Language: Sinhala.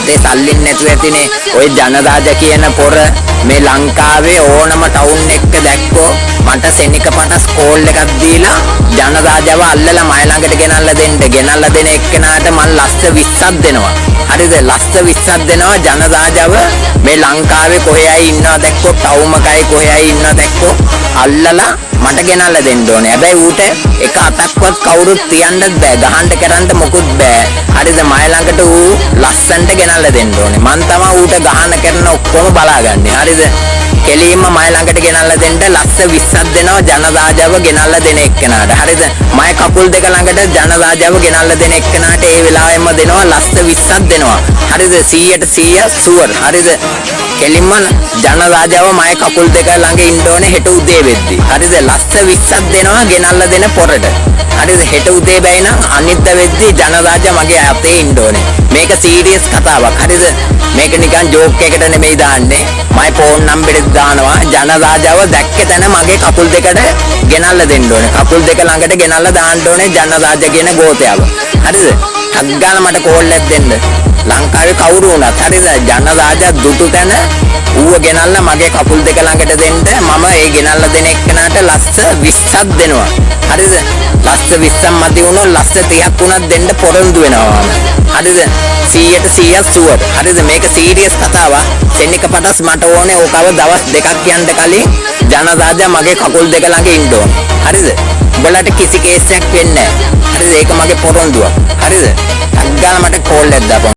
රටේ සල්ලින් නැතුව ඇතිනේ ඔය ජනරාජ කියන පොර මේ ලංකාවේ ඕනම ටවුන් එක දැක්කෝ මට සෙනික පටස් කෝල් එකක් දීලා ජනරාජව අල්ලලා මයි ළඟට ගෙනල්ලා දෙන එක්කෙනාට මං ලස්ස 20ක් දෙනවා. හරිද? ලස්ස 20ක් දෙනවා ජනරාජව මේ ලංකාවේ කොහේ ඉන්නවා දැක්කෝ ටවුමකයි කොහේ ඉන්නවා දැක්කෝ අල්ලලා මට ගෙනල්ලා දෙන්න ඕනේ. හැබැයි ඌට එක අතක්වත් කවුරුත් තියන්නත් බෑ. ගහන්න කරන්න මොකුත් බෑ. හරිද? මයි ළඟට ඌ ලස්සන්ට ගෙනල්ලා දෙන්න ඕනේ. මං තමයි ඌට ගහන කරන ඔක්කොම බලාගන්නේ. හරිද? කෙලින්ම මයි ළඟට ගෙනල්ලා දෙන්න ලස්ස 20ක් දෙනවා ජනරාජව ගෙනල්ලා දෙන එක්කෙනාට. හරිද? මයි කකුල් දෙක ළඟට ජනරාජව ගෙනල්ලා දෙන එක්කෙනාට ඒ වෙලාවෙම දෙනවා ලස්ස 20ක් දෙනවා. හරිද? 100% ෂුවර්. හරිද? කෙලින්ම ජනරාජව මයි කකුල් දෙක ළඟ ඉන්න ඕනේ හෙට උදේ වෙද්දි. හරිද? ලස්ස 20ක් දෙනවා ගෙනල්ලා දෙන පොරට. හරිද? හෙට උදේ බැයි නම් අනිද්දා වෙද්දි ජනරාජ මගේ අතේ ඉන්න ඕනේ. මේක සීරියස් කතාවක්. හරිද? මේක නිකන් ජෝක් එකකට නෙමෙයි දාන්නේ. මයි ෆෝන් නම්බරෙත් දානවා ජනරාජව දැක්ක තැන මගේ කකුල් දෙකට ගෙනල්ලා දෙන්න ඕනේ. කකුල් දෙක ළඟට ගෙනල්ලා දාන්න ඕනේ ජනරාජ කියන ගෝතයව. හරිද? හග්ගාන මට කෝල් එකක් දෙන්න. ලංකාවේ කවුරු වුණත් හරිද? ජනරාජ දුටු තැන ඌව ගෙනල්ලා මගේ කකුල් දෙක ළඟට දෙන්න මම ඒ ගෙනල්ලා දෙන එක්කනට ලස්ස 20ක් දෙනවා. හරිද? ලස්ස 20ක් මදි වුණොත් ලස්ස 30ක් උනත් දෙන්න පොරොන්දු වෙනවා මම. හරිද? 100% ෂුවර්. හරිද? මේක සීරියස් කතාවක්. සෙනික පටස් මට ඕනේ ඕකව දවස් දෙකක් යන්න කලින් ජනරාජ මගේ කකුල් දෙක ළඟ ඉන්න ඕනේ. හරිද? උඹලට කිසි කේස් එකක් වෙන්නේ නැහැ. හරිද? ඒක මගේ පොරොන්දුවක්. හරිද? අග්ගාල මට කෝල් එකක් දාපන්.